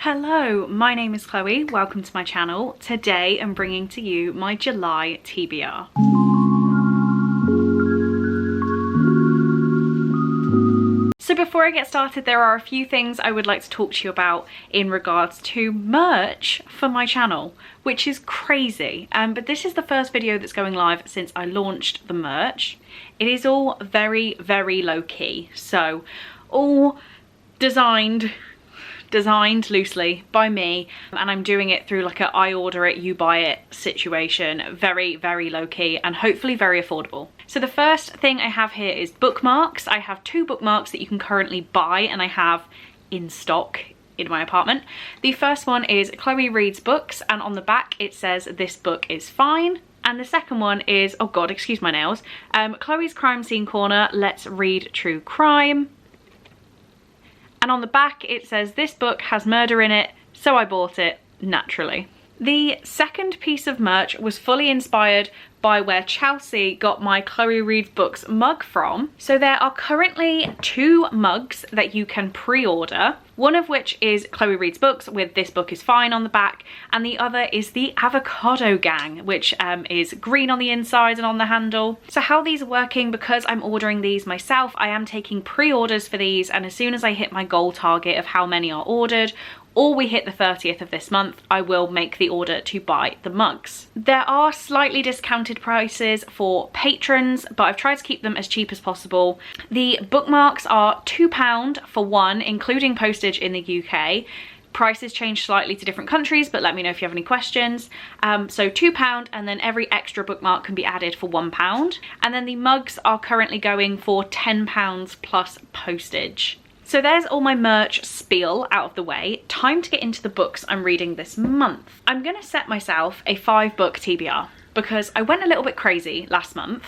Hello, my name is Chloe. Welcome to my channel. Today I'm bringing to you my July TBR. So before I get started, there are a few things I would like to talk to you about in regards to merch for my channel, which is crazy. But this is the first video that's going live since I launched the merch. It is all very, very low key. So all designed loosely by me, and I'm doing it through like a I order it, you buy it situation. Very, very low key and hopefully very affordable. So the first thing I have here is bookmarks. I have 2 bookmarks that you can currently buy and I have in stock in my apartment. The first one is Chloe Reads Books, and on the back it says "This book is fine." And the second one is, oh god, excuse my nails, Chloe's Crime Scene Corner, Let's Read True Crime. And on the back it says "This book has murder in it, so I bought it, naturally." The second piece of merch was fully inspired by where Chelsea got my Chloe Reads Books mug from. So there are currently 2 mugs that you can pre-order, one of which is Chloe Reads Books with "This book is fine" on the back, and the other is the Avocado Gang, which is green on the inside and on the handle. So how these are working, because I'm ordering these myself, I am taking pre-orders for these, and as soon as I hit my goal target of how many are ordered, or we hit the 30th of this month, I will make the order to buy the mugs. There are slightly discounted prices for patrons, but I've tried to keep them as cheap as possible. The bookmarks are £2 for one, including postage in the UK. Prices change slightly to different countries, but let me know if you have any questions. So £2, and then every extra bookmark can be added for £1. And then the mugs are currently going for £10 plus postage. So there's all my merch spiel out of the way. Time to get into the books I'm reading this month. I'm gonna set myself a 5-book TBR because I went a little bit crazy last month.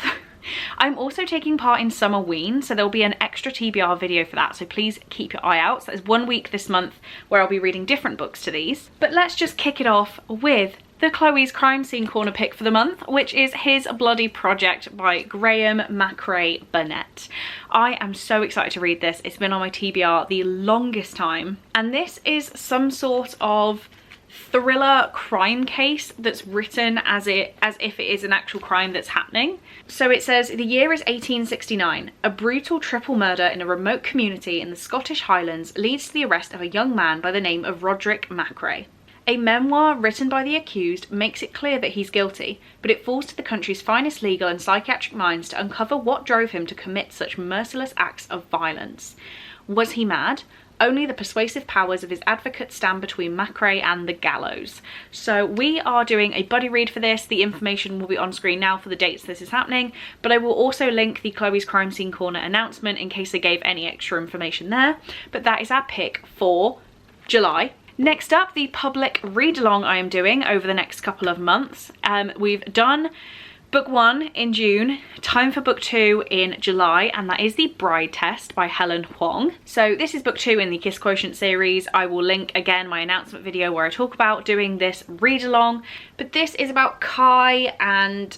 I'm also taking part in Summerween, so there'll be an extra TBR video for that, so please keep your eye out. So there's 1 week this month where I'll be reading different books to these. But let's just kick it off with the Chloe's Crime Scene Corner pick for the month, which is His Bloody Project by Graham McRae Burnett. I am so excited to read this. It's been on my TBR the longest time. And this is some sort of thriller crime case that's written as if it is an actual crime that's happening. So it says, the year is 1869. A brutal triple murder in a remote community in the Scottish Highlands leads to the arrest of a young man by the name of Roderick McRae. A memoir written by the accused makes it clear that he's guilty, but it falls to the country's finest legal and psychiatric minds to uncover what drove him to commit such merciless acts of violence. Was he mad? Only the persuasive powers of his advocate stand between McRae and the gallows. So we are doing a buddy read for this. The information will be on screen now for the dates this is happening, but I will also link the Chloe's Crime Scene Corner announcement in case they gave any extra information there. But that is our pick for July. Next up, the public read-along I am doing over the next couple of months. We've done book 1 in June, time for book 2 in July, and that is The Bride Test by Helen Huang. So this is book 2 in the Kiss Quotient series. I will link again my announcement video where I talk about doing this read-along. But this is about Kai and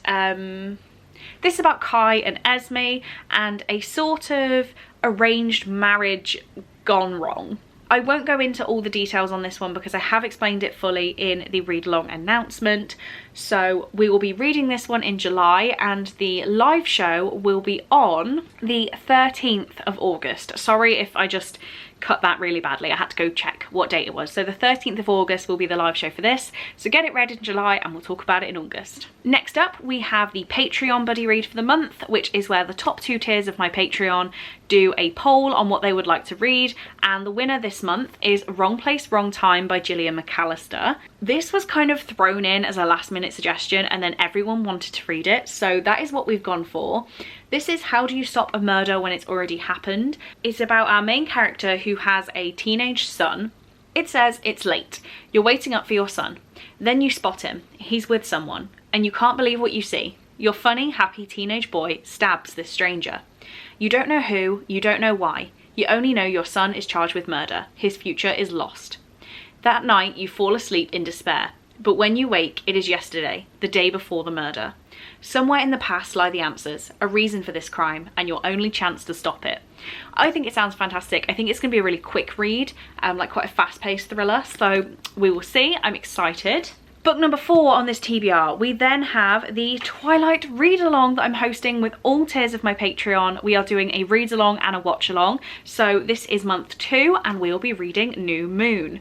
Esme and a sort of arranged marriage gone wrong. I won't go into all the details on this one because I have explained it fully in the read-along announcement. So we will be reading this one in July, and the live show will be on the 13th of August. Sorry if I just cut that really badly. I had to go check what date it was. So the 13th of August will be the live show for this. So get it read in July and we'll talk about it in August. Next up, we have the Patreon buddy read for the month, which is where the top 2 tiers of my Patreon do a poll on what they would like to read. And the winner this month is Wrong Place, Wrong Time by Gillian McAllister. This was kind of thrown in as a last minute suggestion and then everyone wanted to read it. So that is what we've gone for. This is How Do You Stop a Murder When It's Already Happened. It's about our main character who has a teenage son. It says it's late. You're waiting up for your son. Then you spot him. He's with someone and you can't believe what you see. Your funny, happy teenage boy stabs this stranger. You don't know who, you don't know why. You only know your son is charged with murder. His future is lost. That night you fall asleep in despair. But when you wake, it is yesterday, the day before the murder. Somewhere in the past lie the answers, a reason for this crime, and your only chance to stop it. I think it sounds fantastic. I think it's going to be a really quick read, like quite a fast-paced thriller, so we will see. I'm excited. Book number 4 on this TBR, we then have the Twilight read-along that I'm hosting with all tiers of my Patreon. We are doing a read-along and a watch-along. So this is month 2 and we'll be reading New Moon.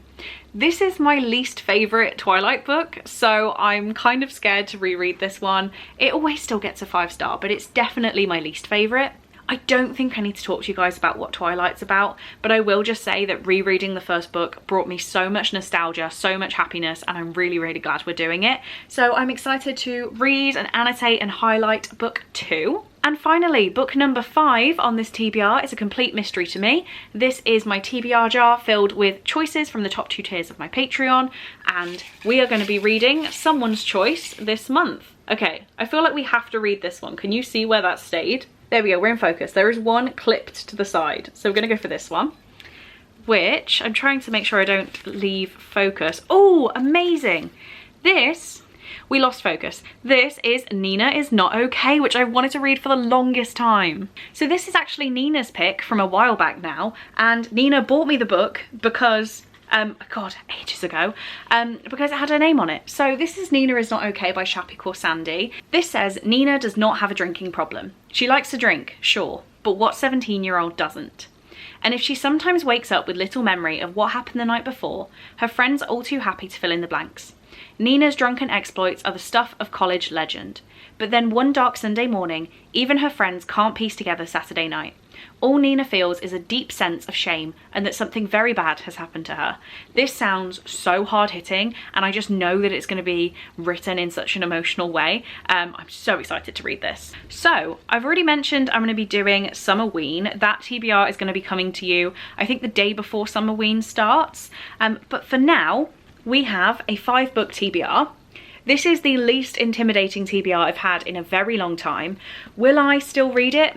This is my least favourite Twilight book, so I'm kind of scared to reread this one. It always still gets a 5-star, but it's definitely my least favourite. I don't think I need to talk to you guys about what Twilight's about, but I will just say that rereading the first book brought me so much nostalgia, so much happiness, and I'm really, really glad we're doing it. So I'm excited to read and annotate and highlight book 2. And finally, book number 5 on this TBR is a complete mystery to me. This is my TBR jar filled with choices from the top 2 tiers of my Patreon, and we are going to be reading Someone's Choice this month. Okay, I feel like we have to read this one. Can you see where that stayed? There we go, we're in focus. There is one clipped to the side. So we're gonna go for this one, which I'm trying to make sure I don't leave focus. Oh, amazing. This, we lost focus. This is Nina Is Not Okay, which I wanted to read for the longest time. So this is actually Nina's pick from a while back now. And Nina bought me the book because God, ages ago, because it had her name on it. So this is Nina Is Not Okay by Shapik or Sandy. This says, Nina does not have a drinking problem. She likes to drink, sure, but what 17-year-old doesn't? And if she sometimes wakes up with little memory of what happened the night before, her friends are all too happy to fill in the blanks. Nina's drunken exploits are the stuff of college legend. But then one dark Sunday morning, even her friends can't piece together Saturday night. All Nina feels is a deep sense of shame and that something very bad has happened to her. This sounds so hard-hitting, and I just know that it's going to be written in such an emotional way. I'm so excited to read this. So I've already mentioned I'm going to be doing Summerween. That TBR is going to be coming to you, I think, the day before Summerween starts. But for now, we have a 5-book TBR. This is the least intimidating TBR I've had in a very long time. Will I still read it?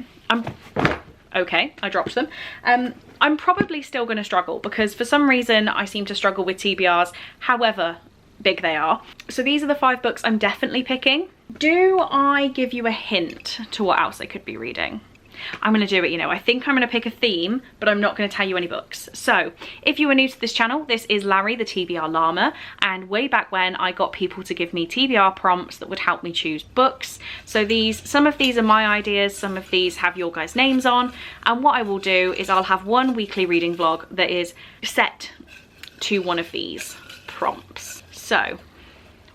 Okay, I dropped them. I'm probably still going to struggle because for some reason I seem to struggle with TBRs, however big they are. So these are the 5 books I'm definitely picking. Do I give you a hint to what else I could be reading? I'm going to do it, you know. I think I'm going to pick a theme, but I'm not going to tell you any books. So if you are new to this channel, this is Larry, the TBR llama, and way back when I got people to give me TBR prompts that would help me choose books. So some of these are my ideas, some of these have your guys' names on, and what I will do is I'll have one weekly reading vlog that is set to one of these prompts. So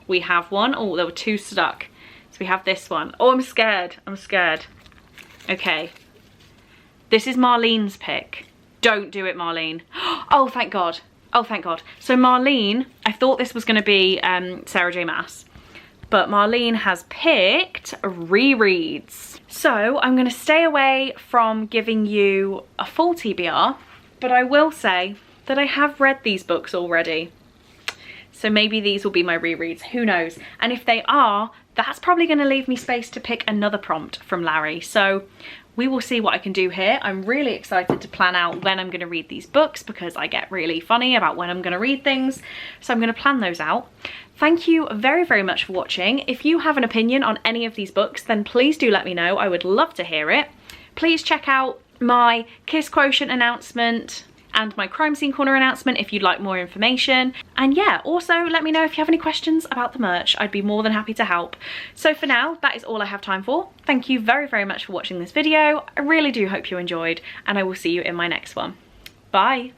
we have one. Oh, there were 2 stuck. So we have this one. Oh, I'm scared. I'm scared. Okay, this is Marlene's pick. Don't do it, Marlene. Oh, thank God. Oh, thank God. So Marlene, I thought this was going to be Sarah J. Maas, but Marlene has picked rereads. So I'm going to stay away from giving you a full TBR, but I will say that I have read these books already. So maybe these will be my rereads, who knows? And if they are, that's probably going to leave me space to pick another prompt from Larry. So we will see what I can do here. I'm really excited to plan out when I'm going to read these books because I get really funny about when I'm going to read things. So I'm going to plan those out. Thank you very, very much for watching. If you have an opinion on any of these books, then please do let me know. I would love to hear it. Please check out my Kiss Quotient announcement and my Crime Scene Corner announcement if you'd like more information. And yeah, also let me know if you have any questions about the merch. I'd be more than happy to help. So for now, that is all I have time for. Thank you very, very much for watching this video. I really do hope you enjoyed, and I will see you in my next one. Bye.